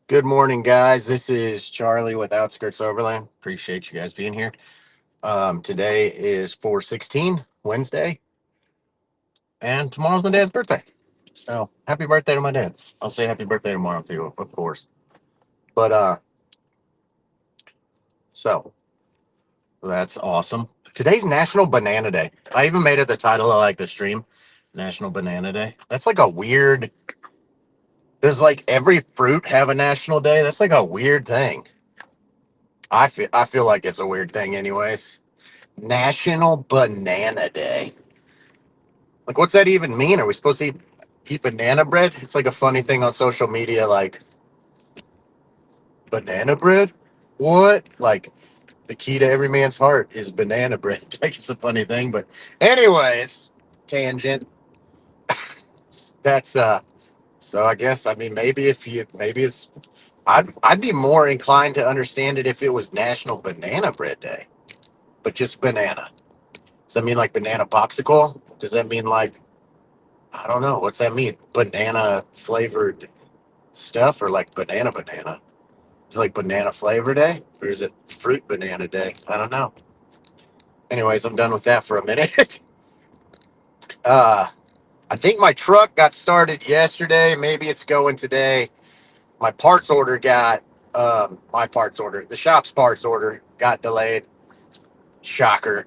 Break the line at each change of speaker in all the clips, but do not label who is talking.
Good morning, guys. This is Charlie with Outskirts Overland. Appreciate you guys being here. Today is 4/16, Wednesday, and tomorrow's my dad's birthday. So happy birthday to my dad. I'll say happy birthday tomorrow too, of course. But so that's awesome. Today's National Banana Day. I even made it the title of like the stream, National Banana Day. That's like a weird. Does like every fruit have a national day? That's like a weird thing. I feel like it's a weird thing, anyways. National Banana Day. Like, what's that even mean? Are we supposed to eat banana bread? It's like a funny thing on social media, like, banana bread? What? Like, the key to every man's heart is banana bread. Like, it's a funny thing. But, anyways, tangent. That's, so I guess, I mean, maybe it's, I'd be more inclined to understand it if it was National Banana Bread Day, but just banana. Does that mean like banana popsicle? Does that mean like, I don't know. What's that mean? Banana flavored stuff or like banana? Is it like banana flavor day or is it fruit banana day? I don't know. Anyways, I'm done with that for a minute. uh, I think my truck got started yesterday. Maybe it's going today. My parts order got, the shop's parts order got delayed. Shocker.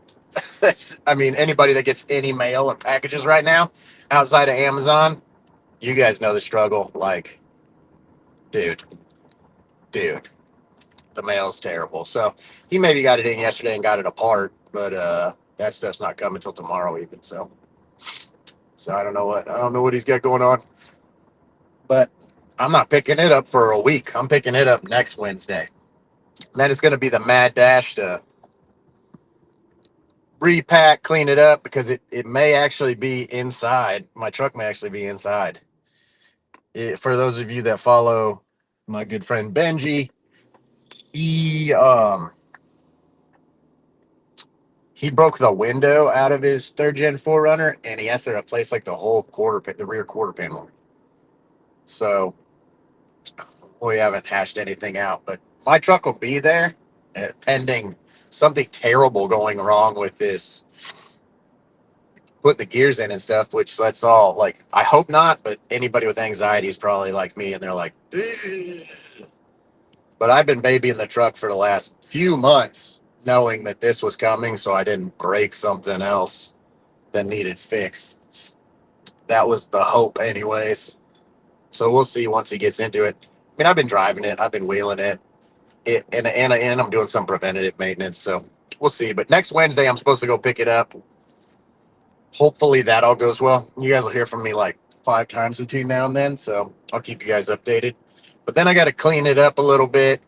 I mean, anybody that gets any mail or packages right now outside of Amazon, you guys know the struggle. Like, dude, dude. The mail's terrible. So he maybe got it in yesterday and got it apart, but that stuff's not coming until tomorrow even. So I don't know what he's got going on. But I'm not picking it up for a week. I'm picking it up next Wednesday. And then it's gonna be the mad dash to repack, clean it up because it may actually be inside. My truck may actually be inside. For those of you that follow my good friend Benji, he he broke the window out of his third gen Forerunner, and he has to replace like the whole the rear quarter panel. So we haven't hashed anything out, but my truck will be there, pending something terrible going wrong with this putting the gears in and stuff. Which let's all like, I hope not, but anybody with anxiety is probably like me, and they're like, "Ugh." But I've been babying the truck for the last few months, knowing that this was coming, so I didn't break something else that needed fixed. That was the hope, anyways. So we'll see once he gets into it. I mean, I've been driving it, I've been wheeling and I'm doing some preventative maintenance. So we'll see. But next Wednesday, I'm supposed to go pick it up. Hopefully that all goes well. You guys will hear from me like 5 times between now and then. So I'll keep you guys updated. But then I got to clean it up a little bit.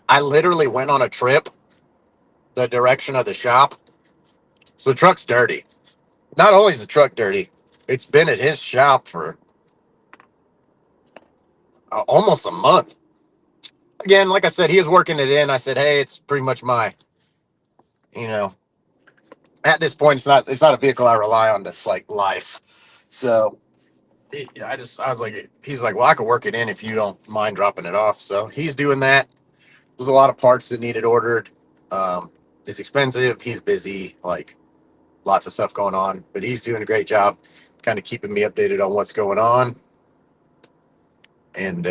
I literally went on a trip the direction of the shop. So the truck's dirty. Not only is the truck dirty, it's been at his shop for almost a month. Again, like I said, he was working it in. I said, hey, it's pretty much you know, at this point, it's not a vehicle I rely on that's like life. So I was like, he's like, well, I could work it in if you don't mind dropping it off. So he's doing that. There's a lot of parts that needed ordered. Um, it's expensive. He's busy, like lots of stuff going on, but he's doing a great job, kind of keeping me updated on what's going on. And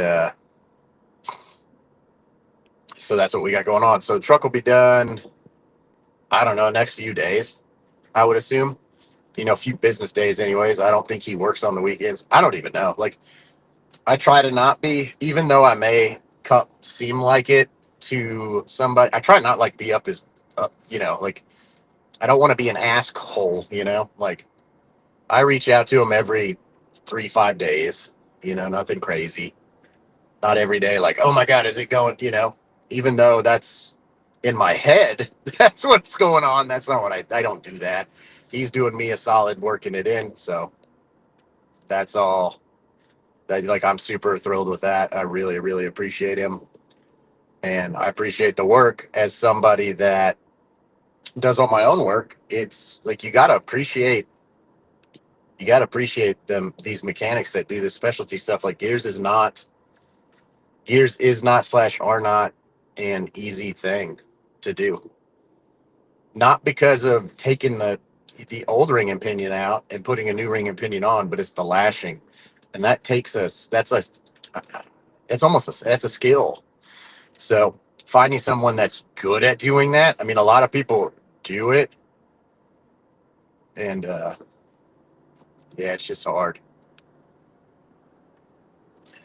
so that's what we got going on. So the truck will be done. I don't know, next few days, I would assume. A few business days, anyways. I don't think he works on the weekends. I don't even know. Like, I try to not be, even though I may seem like it to somebody. I try not like be up as, like I don't want to be an asshole. Like I reach out to him every 3, 5 days. Nothing crazy. Not every day. Like, oh my god, is it going? Even though that's in my head, that's what's going on. That's not what I don't do that. He's doing me a solid working it in. So that's all. Like, I'm super thrilled with that. I really, really appreciate him. And I appreciate the work as somebody that does all my own work. It's like you gotta appreciate them, these mechanics that do this specialty stuff. Like, gears is not Gears is not slash are not an easy thing to do. Not because of taking the old ring and pinion out and putting a new ring and pinion on, but it's the lashing, and that takes us. That's a. It's almost a. That's a skill. So finding someone that's good at doing that. I mean, a lot of people do it, and yeah, it's just hard.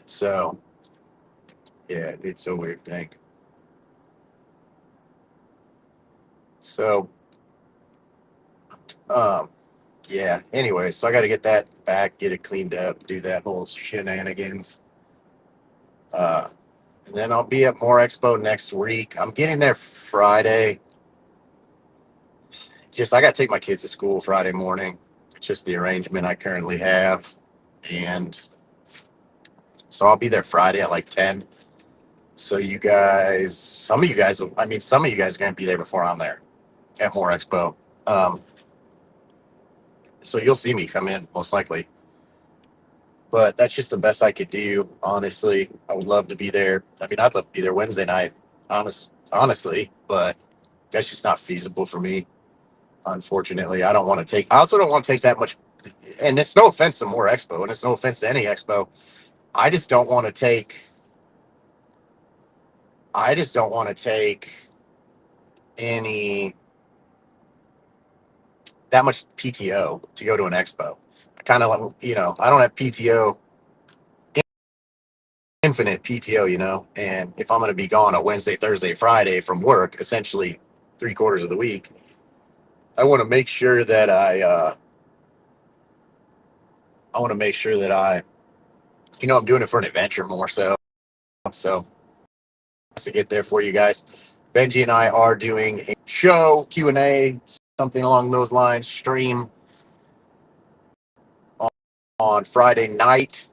So yeah, it's a weird thing. So um, yeah. Anyway, so I got to get that back, get it cleaned up, do that whole shenanigans. Uh, and then I'll be at More Expo next week. I'm getting there Friday. Just I got to take my kids to school Friday morning. It's just the arrangement I currently have, and so I'll be there Friday at like 10. So you guys, some of you guys, I mean, some of you guys are going to be there before I'm there at More Expo. Um, so you'll see me come in most likely. But that's just the best I could do, honestly. I would love to be there. I mean, I'd love to be there Wednesday night, honestly, but that's just not feasible for me. Unfortunately, I don't want to take. I also don't want to take that much. And it's no offense to More Expo, and it's no offense to any expo. I just don't want to take. I just don't want to take any that much PTO to go to an expo. I kind of like, I don't have PTO, infinite PTO, and if I'm going to be gone a Wednesday, Thursday, Friday from work, essentially 3/4 of the week, I want to make sure that I want to make sure that I'm doing it for an adventure more so to get there for you guys. Benji and I are doing a show Q&A, something along those lines, stream on Friday night.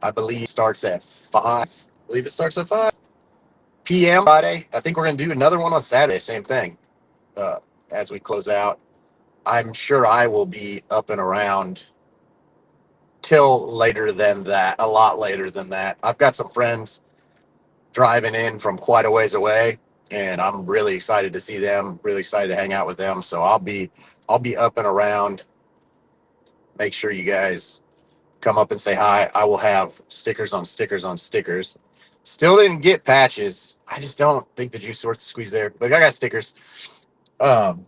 I believe starts at 5. I believe it starts at 5 p.m. Friday. I think we're going to do another one on Saturday, same thing. As we close out, I'm sure I will be up and around till later than that, a lot later than that. I've got some friends driving in from quite a ways away, and I'm really excited to see them, really excited to hang out with them. So I'll be up and around. Make sure you guys come up and say hi. I will have stickers on stickers on stickers. Still didn't get patches. I just don't think the juice worth the squeeze there, but I got stickers. Um,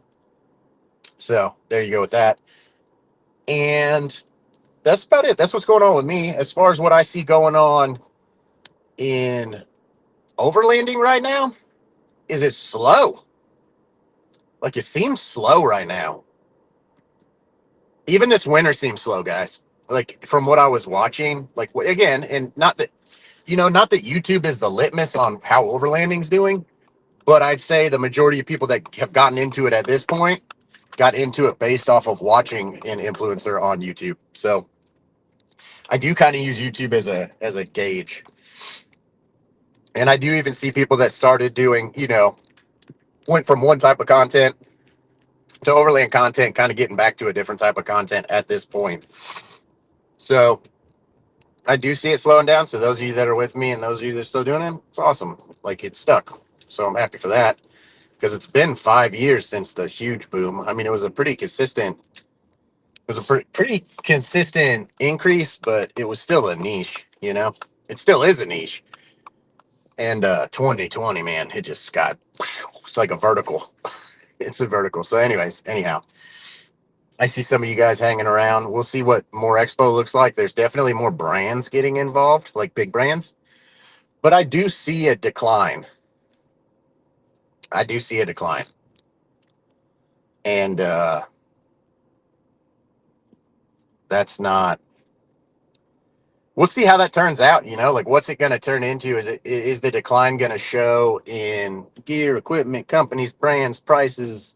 so there you go with that. And that's about it. That's what's going on with me. As far as what I see going on in overlanding right now, is it slow? Like it seems slow right now. Even this winter seems slow, guys. Like from what I was watching, like again, and not that YouTube is the litmus on how overlanding's doing, but I'd say the majority of people that have gotten into it at this point got into it based off of watching an influencer on YouTube. So I do kind of use YouTube as a gauge. And I do even see people that started doing, went from one type of content to overland content, kind of getting back to a different type of content at this point. So I do see it slowing down. So those of you that are with me and those of you that are still doing it, it's awesome. Like it's stuck. So I'm happy for that because it's been 5 years since the huge boom. I mean, it was a pretty consistent, pretty consistent increase, but it was still a niche. It still is a niche. And 2020, man, it just got, it's like a vertical. It's a vertical. So, anyways, anyhow, I see some of you guys hanging around. We'll see what More Expo looks like. There's definitely more brands getting involved, like big brands. But I do see a decline. I do see a decline. And that's not, we'll see how that turns out. Like what's it going to turn into? Is the decline going to show in gear, equipment, companies, brands, prices?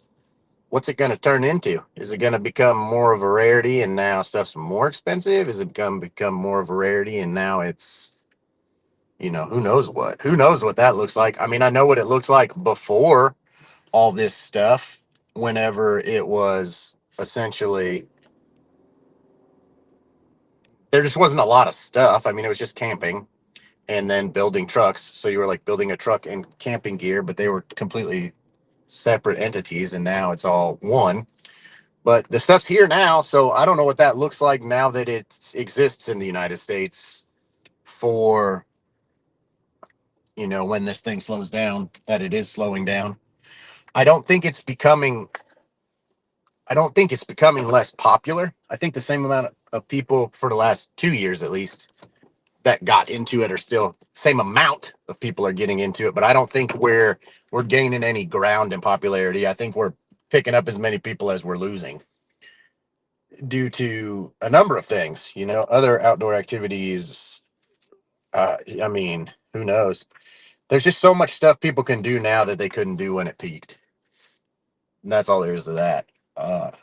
What's it going to turn into? Is it going to become more of a rarity and now stuff's more expensive? Is it become more of a rarity and now it's, who knows what that looks like? I mean, I know what it looked like before all this stuff, whenever it was essentially, there just wasn't a lot of stuff. I mean, it was just camping and then building trucks. So you were like building a truck and camping gear, but they were completely separate entities, and now it's all one. But the stuff's here now, so I don't know what that looks like now that it exists in the United States for, when this thing slows down, that it is slowing down. I don't think it's becoming I don't think it's becoming less popular. I think the same amount of people for the last 2 years at least that got into it are still same amount of people are getting into it, but I don't think we're gaining any ground in popularity. I think we're picking up as many people as we're losing due to a number of things, other outdoor activities. I mean, who knows? There's just so much stuff people can do now that they couldn't do when it peaked. And that's all there is to that.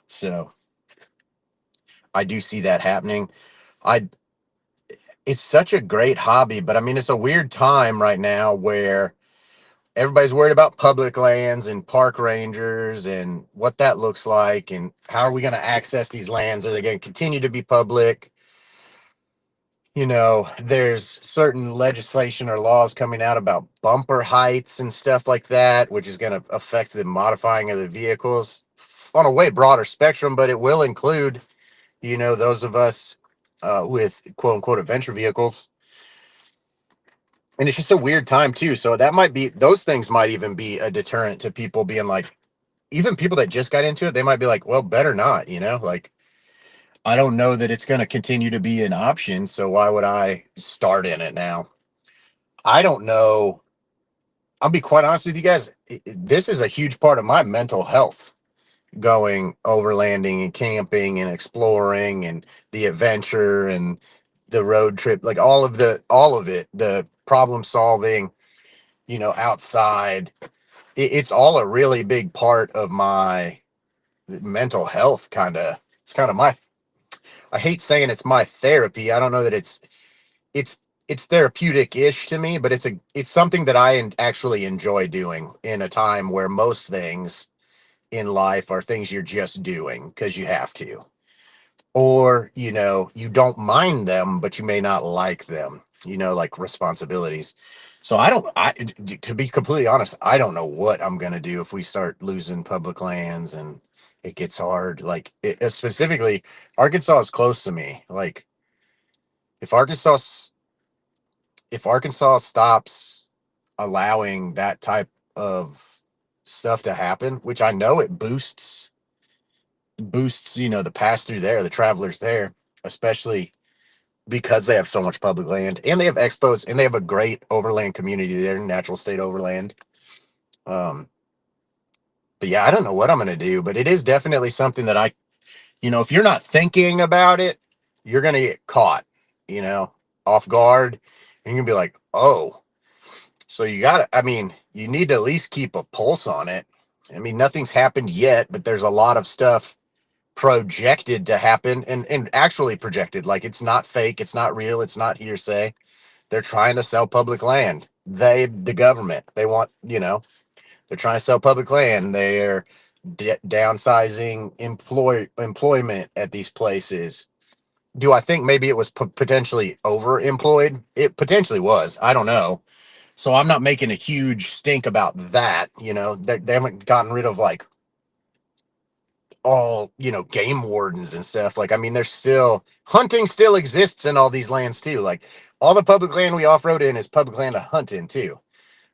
So I do see that happening. I It's such a great hobby, but I mean, it's a weird time right now where everybody's worried about public lands and park rangers and what that looks like and how are we going to access these lands? Are they going to continue to be public? There's certain legislation or laws coming out about bumper heights and stuff like that, which is going to affect the modifying of the vehicles on a way broader spectrum, but it will include, those of us with quote unquote adventure vehicles. And it's just a weird time too. So that might be, those things might even be a deterrent to people being like, even people that just got into it, they might be like, well, better not, like, I don't know that it's going to continue to be an option. So why would I start in it now? I don't know. I'll be quite honest with you guys. This is a huge part of my mental health, going overlanding and camping and exploring and the adventure and the road trip, like all of it, the problem solving, outside. It's all a really big part of my mental health. It's kind of my, I hate saying it's my therapy. I don't know that it's it's therapeutic-ish to me, but it's something that I actually enjoy doing in a time where most things in life are things you're just doing because you have to, or you don't mind them but you may not like them, like responsibilities. So to be completely honest, I don't know what I'm going to do if we start losing public lands and it gets hard. Like specifically, Arkansas is close to me. Like if Arkansas stops allowing that type of stuff to happen, which I know it boosts, the pass through there, the travelers there, especially because they have so much public land and they have expos and they have a great overland community there, natural state overland. Um, but yeah, I don't know what I'm going to do, but it is definitely something that if you're not thinking about it, you're going to get caught, you know, off guard, and you're going to be like, oh, so I mean, you need to at least keep a pulse on it. I mean, nothing's happened yet, but there's a lot of stuff projected to happen and actually projected. Like it's not fake, it's not real, it's not hearsay. They're trying to sell public land. The government, they want, they're trying to sell public land. They're downsizing employment at these places. Do I think maybe it was potentially overemployed? It potentially was. I don't know. So I'm not making a huge stink about that. They haven't gotten rid of like all, game wardens and stuff. Like, I mean, there's still hunting still exists in all these lands too. Like all the public land we off-road in is public land to hunt in too.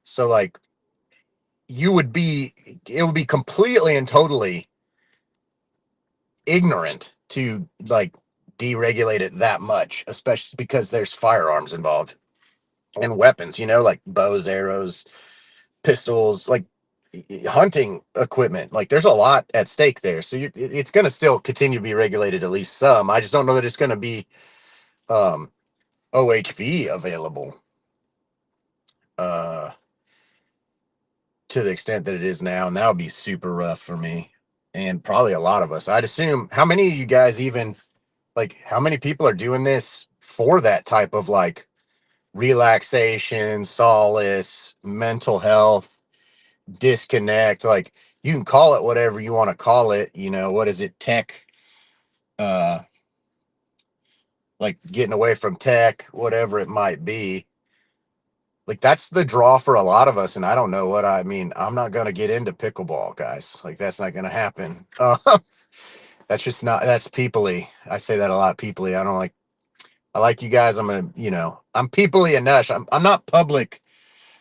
So like it would be completely and totally ignorant to like deregulate it that much, especially because there's firearms involved and weapons, like bows, arrows, pistols, like hunting equipment. Like there's a lot at stake there. So it's going to still continue to be regulated, at least some. I just don't know that it's going to be um, OHV available uh, to the extent that it is now. And that would be super rough for me and probably a lot of us. I'd assume, how many of you guys even, like, how many people are doing this for that type of like relaxation, solace, mental health, disconnect? Like you can call it whatever you want to call it. What is it? Tech, uh, like getting away from tech, whatever it might be. Like that's the draw for a lot of us, and I don't know what I mean. I'm not gonna get into pickleball, guys. Like that's not gonna happen. That's just not. That's peoply. I say that a lot. Peoply. I don't like. I like you guys. I'm gonna. I'm peoply enough. I'm not public.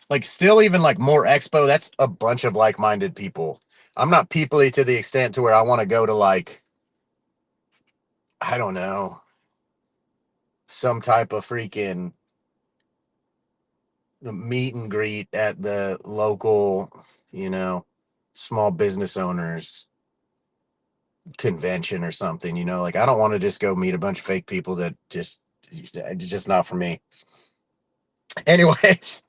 Like still, even like more expo. That's a bunch of like-minded people. I'm not peoply to the extent to where I want to go to like I don't know some type of freaking meet and greet at the local, you know, small business owners convention or something, like I don't want to just go meet a bunch of fake people that just not for me. Anyways,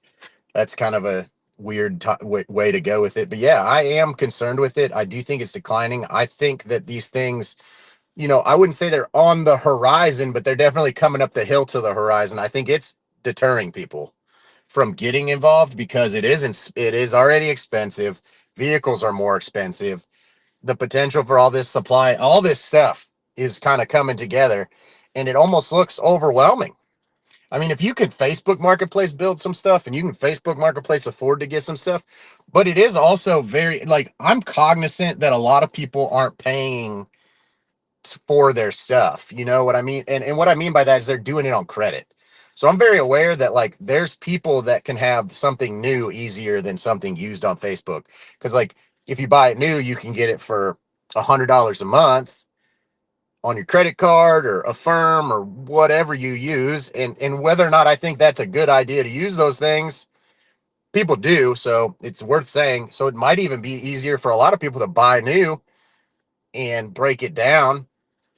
that's kind of a weird way to go with it. But yeah, I am concerned with it. I do think it's declining. I think that these things, I wouldn't say they're on the horizon, but they're definitely coming up the hill to the horizon. I think it's deterring people from getting involved because it is already expensive. Vehicles are more expensive. The potential for all this supply, all this stuff is kind of coming together, and it almost looks overwhelming. I mean, if you can Facebook Marketplace build some stuff and you can Facebook Marketplace afford to get some stuff, but it is also very like I'm cognizant that a lot of people aren't paying for their stuff. You know what I mean? And what I mean by that is they're doing it on credit. So I'm very aware that like there's people that can have something new easier than something used on Facebook. Because like if you buy it new, you can get it for $100 a month on your credit card or a firm or whatever you use. And whether or not I think that's a good idea to use those things, people do. So it's worth saying. So it might even be easier for a lot of people to buy new and break it down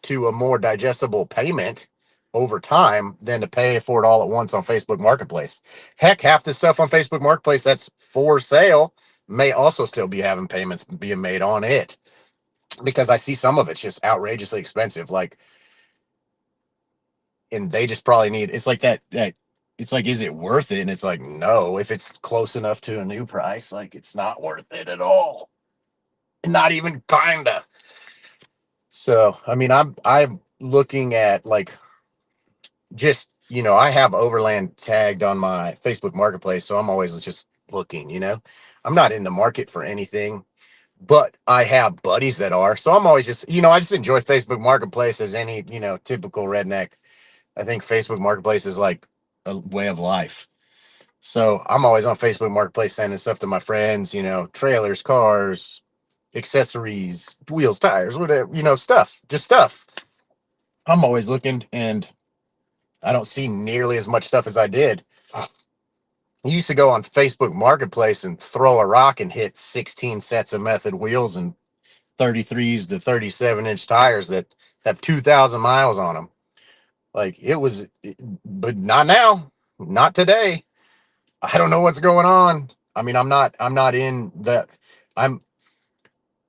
to a more digestible payment over time than to pay for it all at once on Facebook Marketplace. Heck, half the stuff on Facebook Marketplace that's for sale may also still be having payments being made on it because I see some of it's just outrageously expensive. Like, and they just probably need it's like that it's like, is it worth it? And it's like, no, if it's close enough to a new price, like it's not worth it at all. Not even kinda. So I mean I'm looking at like just I have overland tagged on my Facebook Marketplace, so I'm always just looking. I'm not in the market for anything, but I have buddies that are, so I'm always just I just enjoy Facebook Marketplace as any typical redneck. I think Facebook Marketplace is like a way of life. So I'm always on Facebook Marketplace sending stuff to my friends, trailers, cars, accessories, wheels, tires, whatever, stuff, just stuff. I'm always looking, and I don't see nearly as much stuff as I did. You used to go on Facebook Marketplace and throw a rock and hit 16 sets of method wheels and 33s to 37-inch tires that have 2,000 miles on them. Like it was, but not now, not today. I don't know what's going on. I mean, I'm not in the, I'm,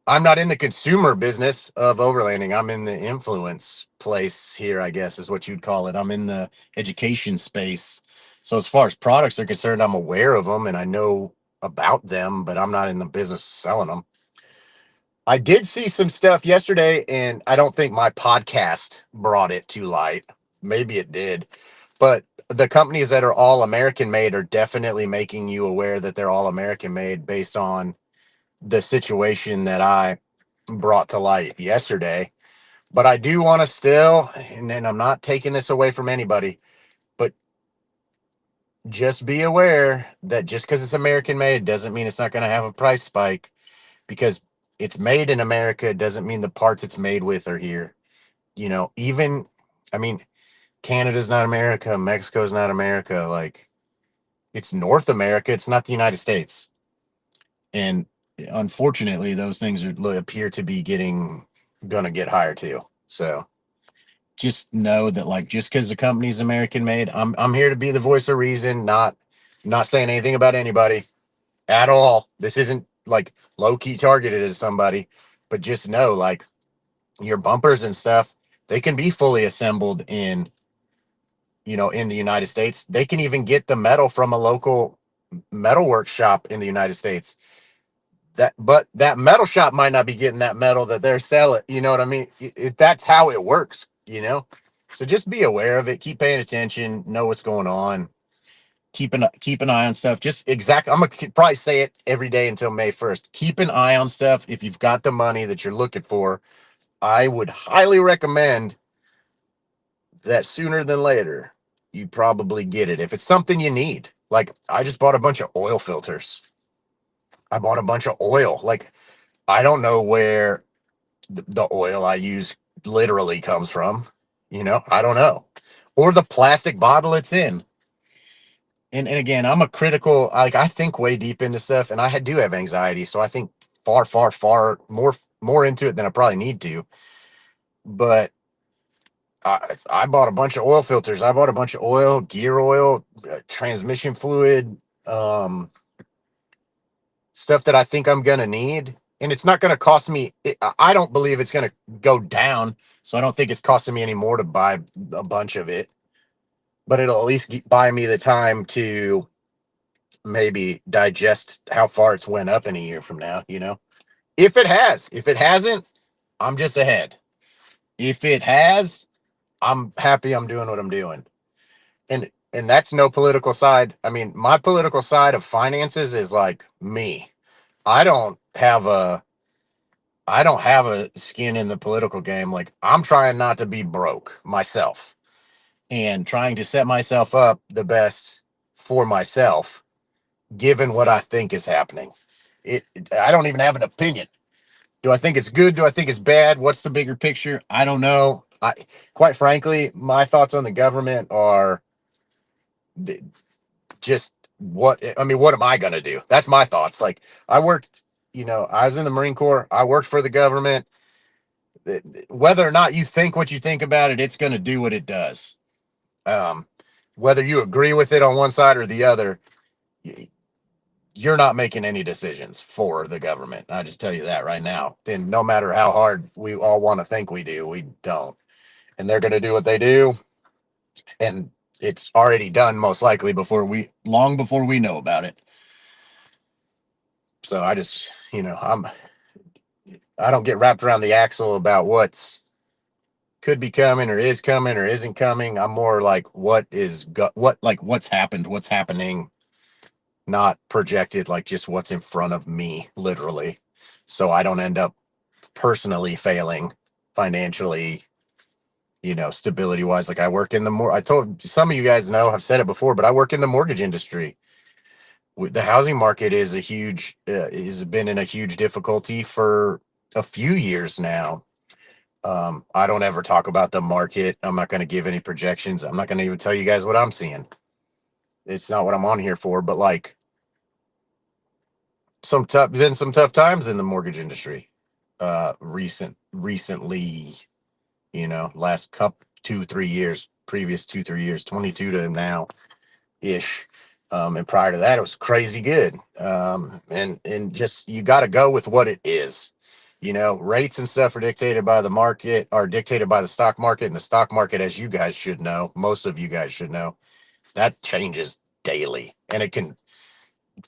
I'm not in the consumer business of overlanding. I'm in the influence place here, I guess is what you'd call it. I'm in the education space. So as far as products are concerned, I'm aware of them and I know about them, but I'm not in the business of selling them. I did see some stuff yesterday, and I don't think my podcast brought it to light. Maybe it did, but the companies that are all American made are definitely making you aware that they're all American made based on the situation that I brought to light yesterday. But I do want to still, and I'm not taking this away from anybody, but just be aware that just because it's American made doesn't mean it's not going to have a price spike because it's made in America doesn't mean the parts it's made with are here. Even, I mean, Canada's not America, Mexico's not America. Like, it's North America, it's not the United States. And unfortunately, those things appear to be gonna get higher too. So just know that like just because the company's American made, I'm here to be the voice of reason, not saying anything about anybody at all. This isn't like low key targeted as somebody, but just know like your bumpers and stuff, they can be fully assembled in the United States. They can even get the metal from a local metal workshop in the United States. But that metal shop might not be getting that metal that they're selling. You know what I mean? That's how it works. So just be aware of it. Keep paying attention. Know what's going on. keep an eye on stuff. Just exact. I'm gonna probably say it every day until May 1st. Keep an eye on stuff. If you've got the money that you're looking for, I would highly recommend that sooner than later you probably get it if it's something you need. Like I just bought a bunch of oil filters. I bought a bunch of oil. Like I don't know where the oil I use literally comes from. I don't know. Or the plastic bottle it's in. And again, I'm a critical, like I think way deep into stuff and do have anxiety. So I think far, far, far more into it than I probably need to. But I bought a bunch of oil filters. I bought a bunch of oil, gear oil, transmission fluid, um, stuff that I think I'm going to need. And it's not going to cost me. I don't believe it's going to go down. So I don't think it's costing me any more to buy a bunch of it. But it'll at least buy me the time to maybe digest how far it's went up in a year from now. If it has. If it hasn't, I'm just ahead. If it has, I'm happy I'm doing what I'm doing. And that's no political side. I mean, my political side of finances is like me. I don't have a I don't have a skin in the political game. Like I'm trying not to be broke myself and trying to set myself up the best for myself given what I think is happening. I don't even have an opinion. Do I think it's good? Do I think it's bad? What's the bigger picture? I don't know. Quite frankly, my thoughts on the government are just what am I going to do? That's my thoughts. Like I worked, I was in the Marine Corps. I worked for the government. Whether or not you think what you think about it, it's going to do what it does. Um, whether you agree with it on one side or the other, you're not making any decisions for the government. I just tell you that right now. And no matter how hard we all want to think we do, we don't. And they're going to do what they do. And it's already done most likely long before we know about it. So I just, I don't get wrapped around the axle about what's could be coming or is coming or isn't coming. I'm more like what's happened, what's happening, not projected, like just what's in front of me, literally. So I don't end up personally failing financially, stability wise. Like I work in I told some of you guys know, I've said it before, but I work in the mortgage industry. The housing market is has been in a huge difficulty for a few years now. I don't ever talk about the market. I'm not going to give any projections. I'm not going to even tell you guys what I'm seeing. It's not what I'm on here for, but like been some tough times in the mortgage industry. Recently, last couple 2 3 years, previous 2 3 years, 22 to now ish. And prior to that, it was crazy good. And just you got to go with what it is. Rates and stuff are dictated by the market, are dictated by the stock market, and the stock market, as you guys should know, most of you guys should know, that changes daily, and it can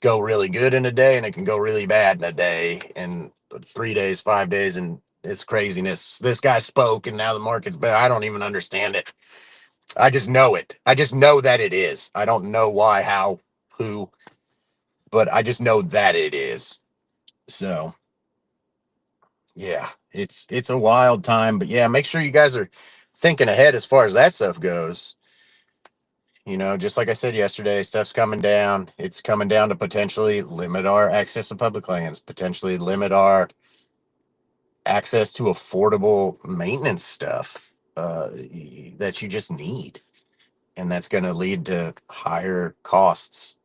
go really good in a day, and it can go really bad in a day, and 3 days, 5 days, and it's craziness. This guy spoke, and now the market's bad. I don't even understand it. I just know it. I just know that it is. I don't know why, how, who, but I just know that it is. So yeah, it's a wild time, but yeah, make sure you guys are thinking ahead as far as that stuff goes. Just like I said yesterday, stuff's coming down. It's coming down to potentially limit our access to public lands, potentially limit our access to affordable maintenance stuff that you just need. And that's going to lead to higher costs.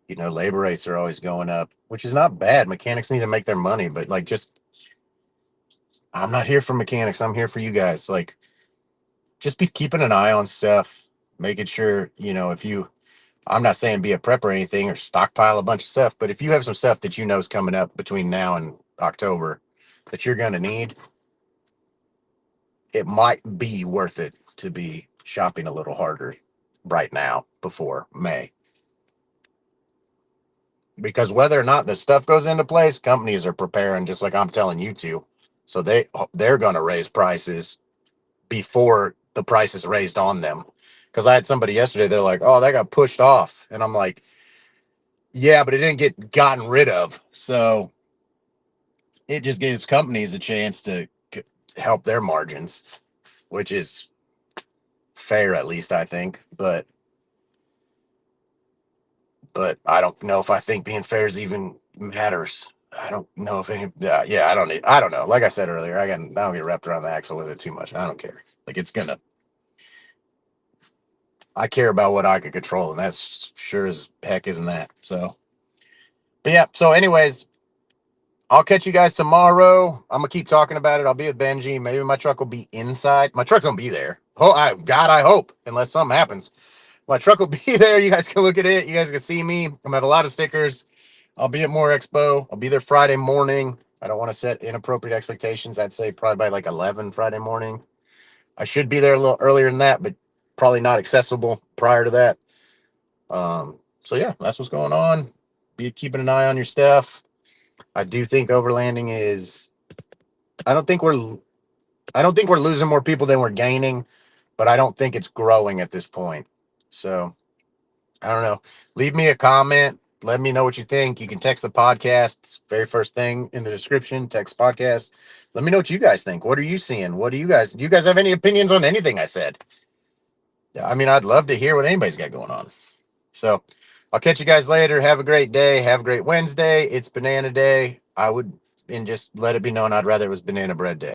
Labor rates are always going up, which is not bad. Mechanics need to make their money, but like, I'm not here for mechanics. I'm here for you guys. Like, just be keeping an eye on stuff, making sure, I'm not saying be a prep or anything or stockpile a bunch of stuff, but if you have some stuff that is coming up between now and October that you're going to need, it might be worth it to be shopping a little harder right now before May. Because whether or not the stuff goes into place, companies are preparing, just like I'm telling you to. So they're going to raise prices before the price is raised on them. Because I had somebody yesterday, they're like, oh, that got pushed off. And I'm like, yeah, but it didn't get gotten rid of. So it just gives companies a chance to help their margins, which is fair, at least I think. But I don't know if I think being fair is even matters. I don't know if any. Yeah, I don't need. I don't know. Like I said earlier, I don't get wrapped around the axle with it too much. I don't care. Like it's gonna. I care about what I can control, and that's sure as heck isn't that. So, but yeah. So, anyways, I'll catch you guys tomorrow. I'm gonna keep talking about it. I'll be with Benji. Maybe my truck will be inside. My truck's gonna be there. Oh, God, I hope, unless something happens. My truck will be there. You guys can look at it. You guys can see me. I'm gonna have a lot of stickers. I'll be at More Expo. I'll be there Friday morning. I don't want to set inappropriate expectations. I'd say probably by like 11 Friday morning. I should be there a little earlier than that, but probably not accessible prior to that. So yeah, that's what's going on. Be keeping an eye on your stuff. I do think overlanding is. I don't think we're. I don't think we're losing more people than we're gaining, but I don't think it's growing at this point. So I don't know. Leave me a comment. Let me know what you think. You can text the podcast. It's very first thing in the description. Text podcast. Let me know what you guys think. What are you seeing? What do you guys? Do you guys have any opinions on anything I said? Yeah, I mean, I'd love to hear what anybody's got going on. So I'll catch you guys later. Have a great day. Have a great Wednesday. It's Banana Day. And just let it be known I'd rather it was Banana Bread Day.